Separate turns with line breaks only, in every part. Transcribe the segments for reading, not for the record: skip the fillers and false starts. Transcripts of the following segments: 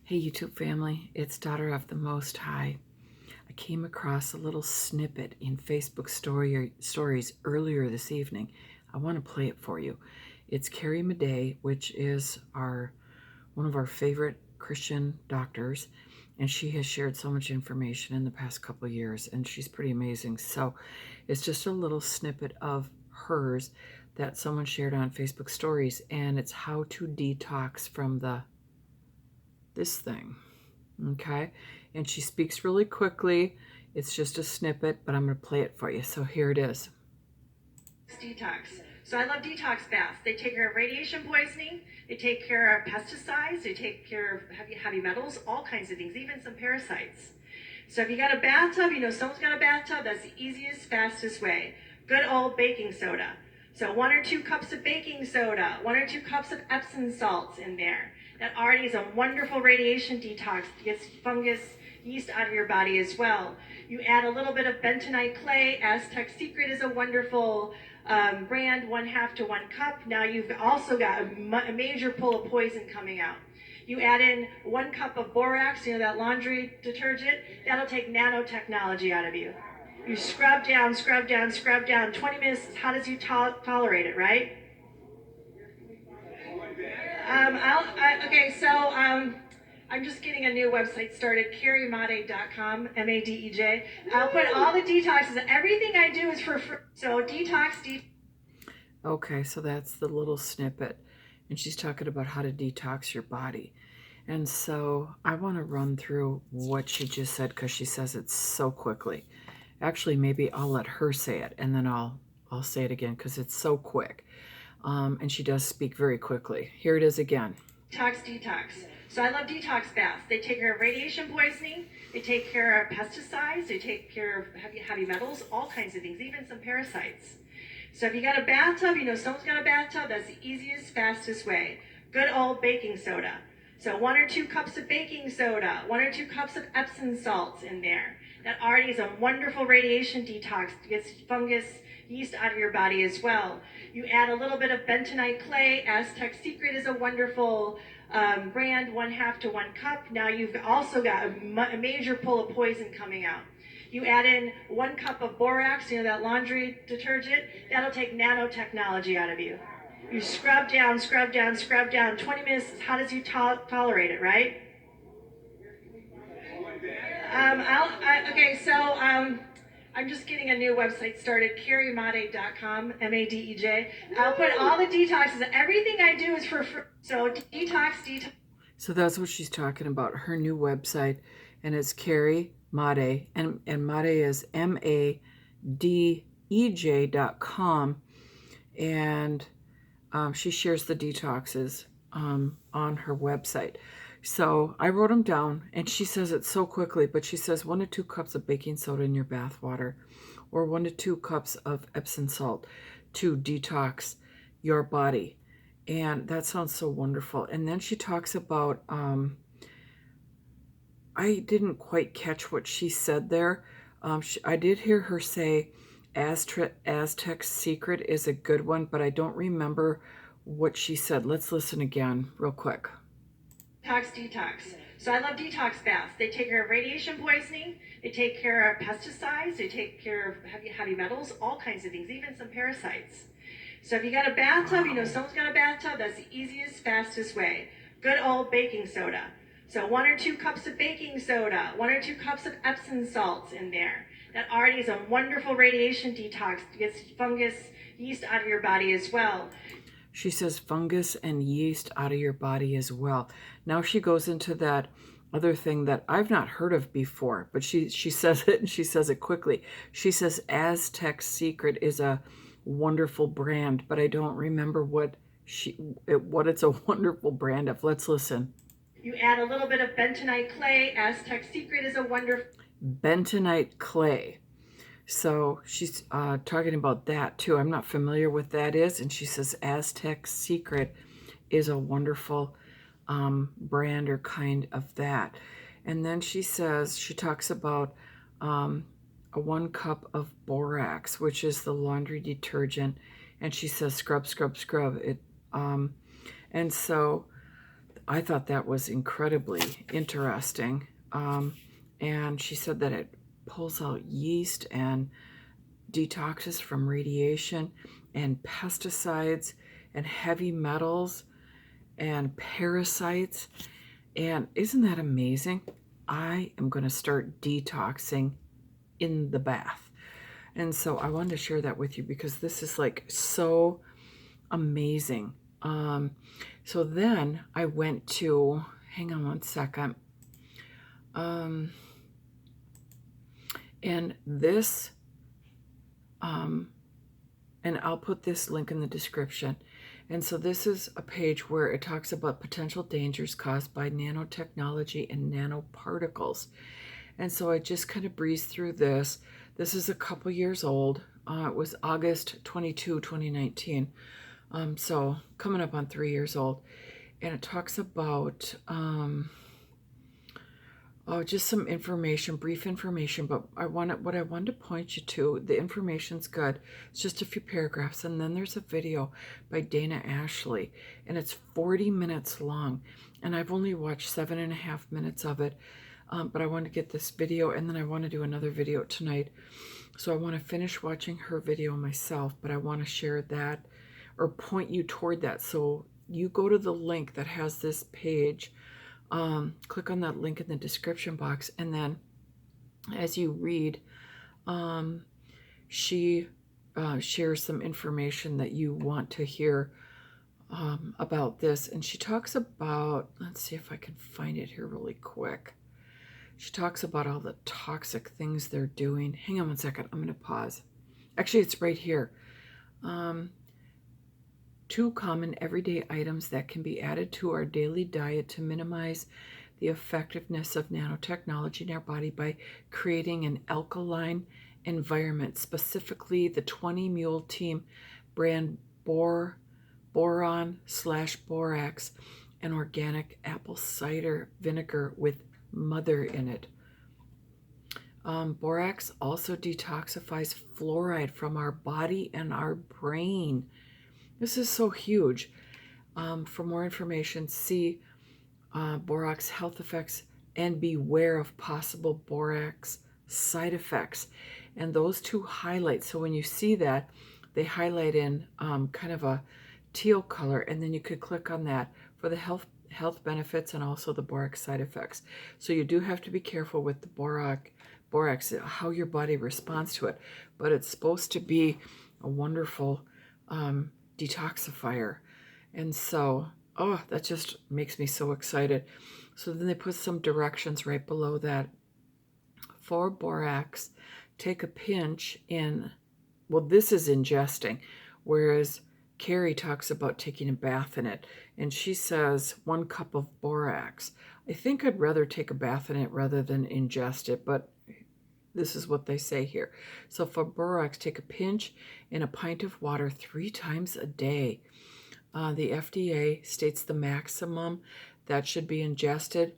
Hey YouTube family, it's Daughter of the Most High. I came across a little snippet in Facebook stories earlier this evening. I want to play it for you. It's Carrie Madej, which is one of our favorite Christian doctors, and she has shared so much information in the past couple of years, and she's pretty amazing. So it's just a little snippet of hers that someone shared on Facebook stories, and it's how to detox from this thing. Okay, and she speaks really quickly. It's just a snippet, but I'm going to play it for you. So here it is.
Detox. So I love detox baths. They take care of radiation poisoning, they take care of pesticides, they take care of heavy metals, all kinds of things, even some parasites. So if you got a bathtub, you know someone's got a bathtub, that's the easiest, fastest way. Good old baking soda. So 1 or 2 cups of baking soda, 1 or 2 cups of Epsom salts in there. That already is a wonderful radiation detox. It gets fungus, yeast out of your body as well. You add a little bit of bentonite clay. Aztec Secret is a wonderful brand, 1/2 to 1 cup. Now you've also got a major pull of poison coming out. You add in 1 cup of borax, you know, that laundry detergent. That'll take nanotechnology out of you. You scrub down, scrub down, scrub down. 20 minutes, as hot as you tolerate it, right? I'm just getting a new website started, carriemade.com, Madej. I'll put all the detoxes. Everything I do is for free. So detox.
Okay, so that's the little snippet, and she's talking about how to detox your body. And so I want to run through what she just said because she says it so quickly. Actually, maybe I'll let her say it, and then I'll say it again because it's so quick. And she does speak very quickly. Here it is again.
Detox. So I love detox baths. They take care of radiation poisoning, they take care of pesticides, they take care of heavy metals, all kinds of things, even some parasites. So if you got a bathtub, you know someone's got a bathtub, that's the easiest, fastest way. Good old baking soda. So 1 or 2 cups of baking soda, 1 or 2 cups of Epsom salts in there. That already is a wonderful radiation detox. It gets fungus, yeast out of your body as well. You add a little bit of bentonite clay. Aztec Secret is a wonderful brand, 1/2 to 1 cup. Now you've also got a major pull of poison coming out. You add in 1 cup of borax, you know, that laundry detergent. That'll take nanotechnology out of you. You scrub down, scrub down, scrub down. 20 minutes, as hot as you tolerate it, right? I'm just getting a new website started, carriemade.com, Madej. I'll put all the detoxes. Everything I do is for free. So detox.
So that's what she's talking about, her new website, and it's Carrie Madej, and Madej is MADEJ.com, and she shares the detoxes on her website. So I wrote them down, and she says it so quickly, but she says 1 to 2 cups of baking soda in your bath water, or 1 to 2 cups of Epsom salt to detox your body. And that sounds so wonderful. And then she talks about, I didn't quite catch what she said there. I did hear her say Aztec Secret is a good one, but I don't remember what she said. Let's listen again real quick.
Detox. So I love detox baths. They take care of radiation poisoning, they take care of pesticides, they take care of heavy metals, all kinds of things, even some parasites. So if you got a bathtub, you know someone's got a bathtub, that's the easiest, fastest way. Good old baking soda. So 1 or 2 cups of baking soda, 1 or 2 cups of Epsom salts in there. That already is a wonderful radiation detox. It gets fungus, yeast out of your body as well.
She says fungus and yeast out of your body as well. Now she goes into that other thing that I've not heard of before, but she says it, and she says it quickly. She says Aztec Secret is a wonderful brand, but I don't remember what it's a wonderful brand of. Let's listen.
You add a little bit of bentonite clay. Aztec Secret is a wonderful
bentonite clay. So she's talking about that too. I'm not familiar with that is, and she says Aztec Secret is a wonderful brand or kind of that. And then she says, she talks about a 1 cup of borax, which is the laundry detergent, and she says scrub, scrub, scrub it. And so I thought that was incredibly interesting. And she said that it pulls out yeast and detoxes from radiation and pesticides and heavy metals and parasites. And isn't that amazing? I am going to start detoxing in the bath. And so I wanted to share that with you because this is like so amazing. So then I went to, hang on one second. And this, and I'll put this link in the description. And so this is a page where it talks about potential dangers caused by nanotechnology and nanoparticles. And so I just kind of breezed through this. This is a couple years old. It was August 22, 2019. So coming up on 3 years old. And it talks about just some information, brief information, but what I wanted to point you to, the information's good. It's just a few paragraphs, and then there's a video by Dana Ashley, and it's 40 minutes long, and I've only watched 7.5 minutes of it, but I want to get this video, and then I want to do another video tonight. So I want to finish watching her video myself, but I want to share that or point you toward that. So you go to the link that has this page, click on that link in the description box, and then as you read, she shares some information that you want to hear about this. And she talks about, let's see if I can find it here really quick. She talks about all the toxic things they're doing. Hang on one second. I'm going to pause. Actually, it's right here. 2 common everyday items that can be added to our daily diet to minimize the effectiveness of nanotechnology in our body by creating an alkaline environment, specifically the 20 Mule Team brand boron/borax and organic apple cider vinegar with mother in it. Borax also detoxifies fluoride from our body and our brain. This is so huge. For more information, see borax health effects and beware of possible borax side effects. And those 2 highlights, so when you see that, they highlight in kind of a teal color, and then you could click on that for the health benefits and also the borax side effects. So you do have to be careful with the borax, how your body responds to it. But it's supposed to be a wonderful detoxifier. And so, that just makes me so excited. So then they put some directions right below that. For borax, take a pinch in, well, this is ingesting, whereas Carrie talks about taking a bath in it. And she says 1 cup of borax. I think I'd rather take a bath in it rather than ingest it, but this is what they say here. So for borax, take a pinch in a pint of water 3 times a day. The FDA states the maximum that should be ingested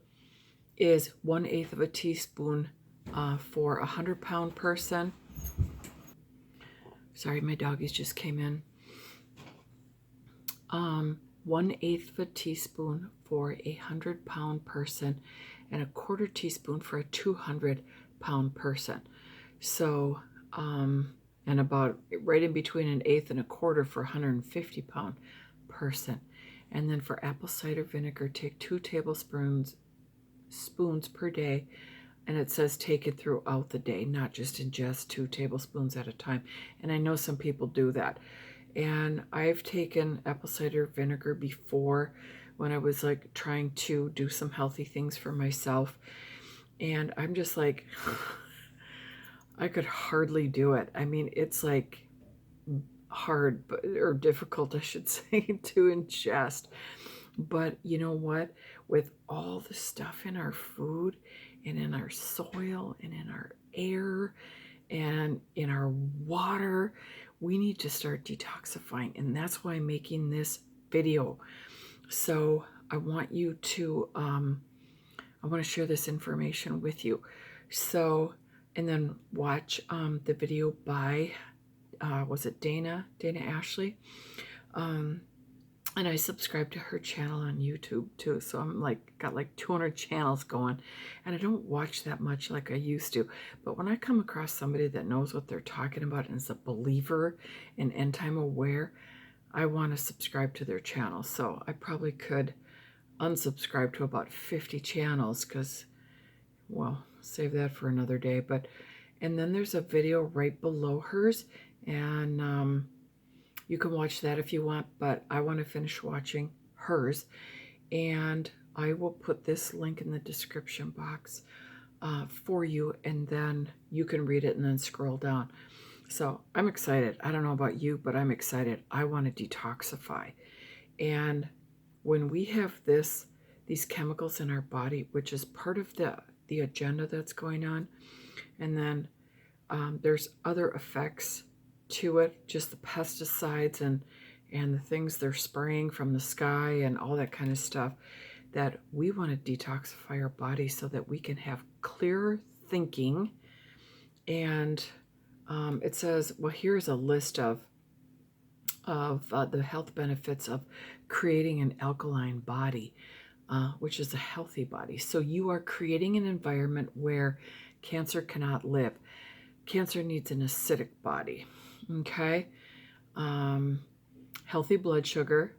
is 1/8 of a teaspoon for a 100-pound person. Sorry, my doggies just came in. 1/8 of a teaspoon for a 100-pound person, and a 1/4 teaspoon for a 200-pound person. So, and about right in between 1/8 and a 1/4 for a 150-pound person. And then for apple cider vinegar, take 2 tablespoons per day. And it says take it throughout the day, not just ingest 2 tablespoons at a time. And I know some people do that. And I've taken apple cider vinegar before when I was like trying to do some healthy things for myself. And I'm just like, I could hardly do it. I mean, it's like hard or difficult, I should say, to ingest. But you know what? With all the stuff in our food and in our soil and in our air and in our water, we need to start detoxifying. And that's why I'm making this video. So I want you to, I want to share this information with you. So, and then watch the video by, was it Dana Ashley? And I subscribe to her channel on YouTube too. So I'm like, got like 200 channels going, and I don't watch that much like I used to. But when I come across somebody that knows what they're talking about and is a believer and end time aware, I want to subscribe to their channel. So I probably could unsubscribe to about 50 channels because, well, save that for another day. And then there's a video right below hers, and you can watch that if you want, but I want to finish watching hers. And I will put this link in the description box for you, and then you can read it and then scroll down. So I'm excited. I don't know about you, but I'm excited. I want to detoxify. And when we have these chemicals in our body, which is part of the agenda that's going on, and then there's other effects to it, just the pesticides and the things they're spraying from the sky and all that kind of stuff, that we want to detoxify our body so that we can have clearer thinking. And it says, well, here's a list of the health benefits of creating an alkaline body, which is a healthy body. So you are creating an environment where cancer cannot live. Cancer needs an acidic body. Okay. Healthy blood sugar,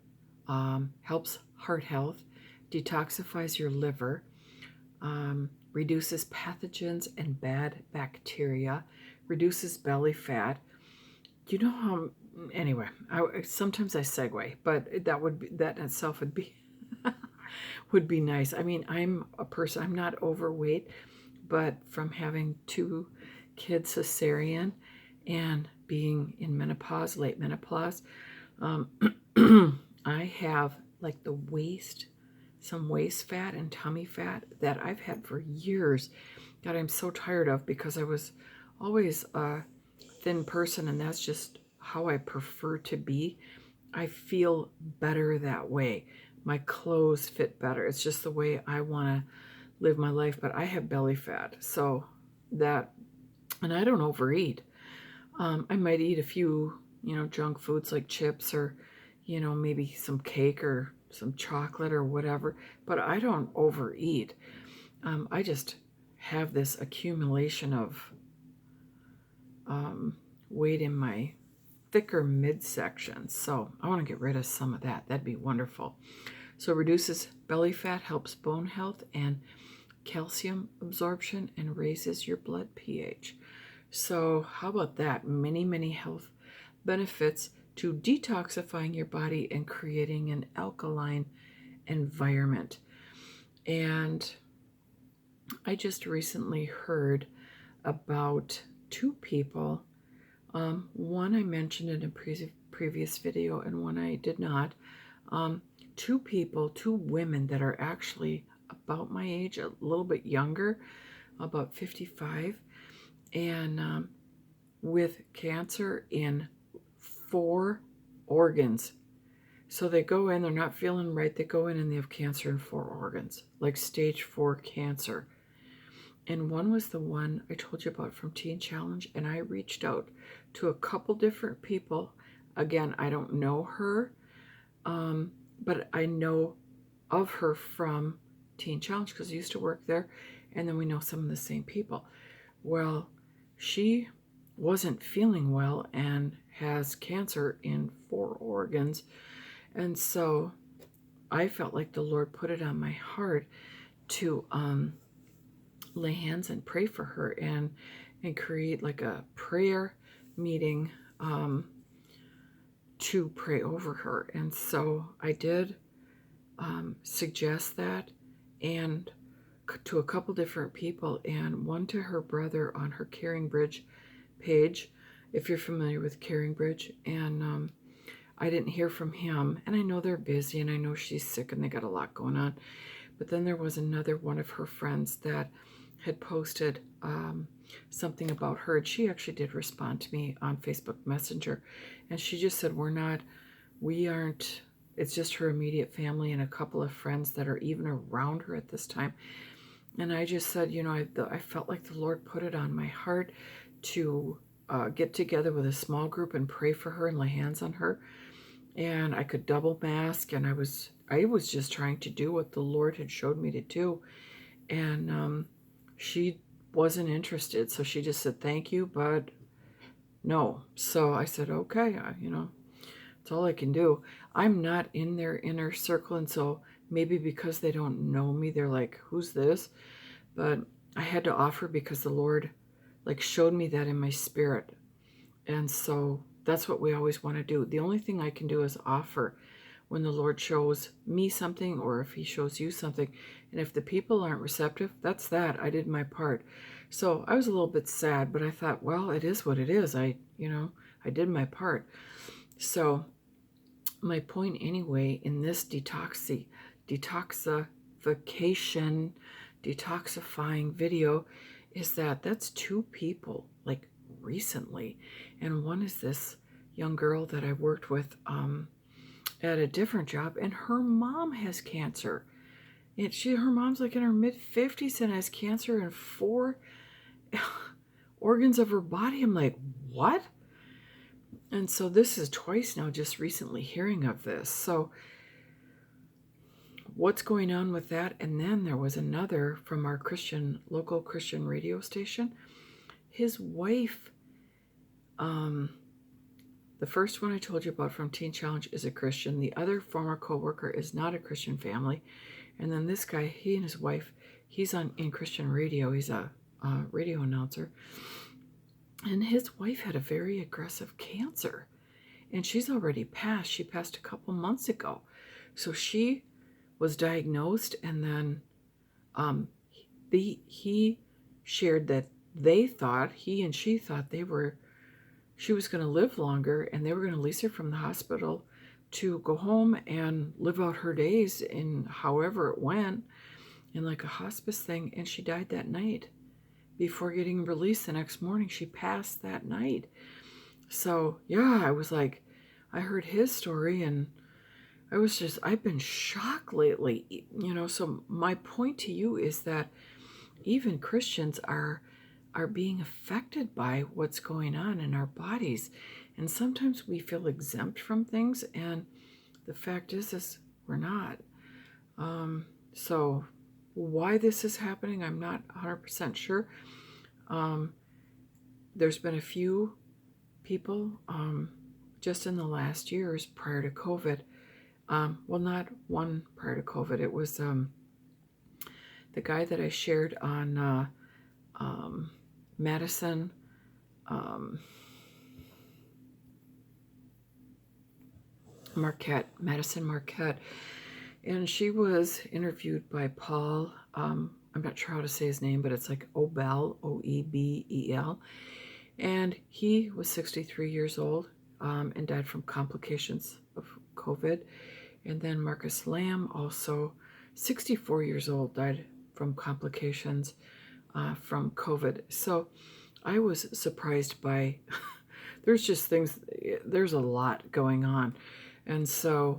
helps heart health, detoxifies your liver, reduces pathogens and bad bacteria, reduces belly fat. You know how, anyway, sometimes I segue, but that in itself would be would be nice. I mean, I'm a person, I'm not overweight, but from having 2 kids cesarean and being in menopause, late menopause, I have like some waist fat and tummy fat that I've had for years that I'm so tired of, because I was always a thin person, and that's just how I prefer to be. I feel better that way. My clothes fit better. It's just the way I want to live my life, but I have belly fat. So that, and I don't overeat. I might eat a few, junk foods like chips or, maybe some cake or some chocolate or whatever, but I don't overeat. I just have this accumulation of weight in my thicker midsection. So I want to get rid of some of that. That'd be wonderful. So reduces belly fat, helps bone health and calcium absorption, and raises your blood pH. So how about that? Many, many health benefits to detoxifying your body and creating an alkaline environment. And I just recently heard about 2 people. One I mentioned in a previous video, and one I did not. 2 people, 2 women that are actually about my age, a little bit younger, about 55, and with cancer in 4 organs. So they go in, they're not feeling right, they go in and they have cancer in 4 organs, like stage 4 cancer. And one was the one I told you about from Teen Challenge, and I reached out to a couple different people. Again, I don't know her, but I know of her from Teen Challenge because I used to work there, and then we know some of the same people. Well, she wasn't feeling well and has cancer in 4 organs, and so I felt like the Lord put it on my heart to lay hands and pray for her and create like a prayer meeting to pray over her. And so I did suggest that, and to a couple different people, and one to her brother on her Caring Bridge page, if you're familiar with Caring Bridge. And I didn't hear from him, and I know they're busy, and I know she's sick and they got a lot going on. But then there was another one of her friends that had posted something about her, and she actually did respond to me on Facebook Messenger, and she just said, we aren't, it's just her immediate family and a couple of friends that are even around her at this time. And I just said, I felt like the Lord put it on my heart to get together with a small group and pray for her and lay hands on her. and I could double mask, and I was just trying to do what the Lord had showed me to do. And she wasn't interested, so she just said thank you, but no. So I said, okay, that's all I can do. I'm not in their inner circle, and so maybe because they don't know me, they're like, who's this? But I had to offer because the Lord like showed me that in my spirit. And so that's what we always want to do. The only thing I can do is offer when the Lord shows me something, or if he shows you something. And if the people aren't receptive, that's that. I did my part. So I was a little bit sad, but I thought, well, it is what it is. I did my part. So my point anyway in this detoxifying video is that that's two people like recently, and one is this young girl that I worked with at a different job, and her mom has cancer. And her mom's like in her mid-50s and has cancer in 4 organs of her body. I'm like, what? And so this is twice now, just recently hearing of this. So what's going on with that? And then there was another from our local Christian radio station. His wife, the first one I told you about from Teen Challenge is a Christian. The other former co-worker is not a Christian family. And then this guy, he and his wife, he's in Christian radio. He's a radio announcer. And his wife had a very aggressive cancer. And she's already passed. She passed a couple months ago. So she was diagnosed, and then he shared that he and she thought she was going to live longer, and they were going to release her from the hospital to go home and live out her days in however it went, in like a hospice thing. And she died that night. Before getting released the next morning, she passed that night. So yeah, I was like, I heard his story, and I've been shocked lately, so my point to you is that even Christians are being affected by what's going on in our bodies. And sometimes we feel exempt from things, and the fact is we're not. So why this is happening, I'm not 100% sure. There's been a few people just in the last years prior to COVID. Well, not one prior to COVID. It was the guy that I shared on Madison. Madison Marquette. And she was interviewed by Paul. I'm not sure how to say his name, but it's like Obel, Oebel. And he was 63 years old and died from complications of COVID. And then Marcus Lamb, also 64 years old, died from complications from COVID. So I was surprised by, there's a lot going on. And so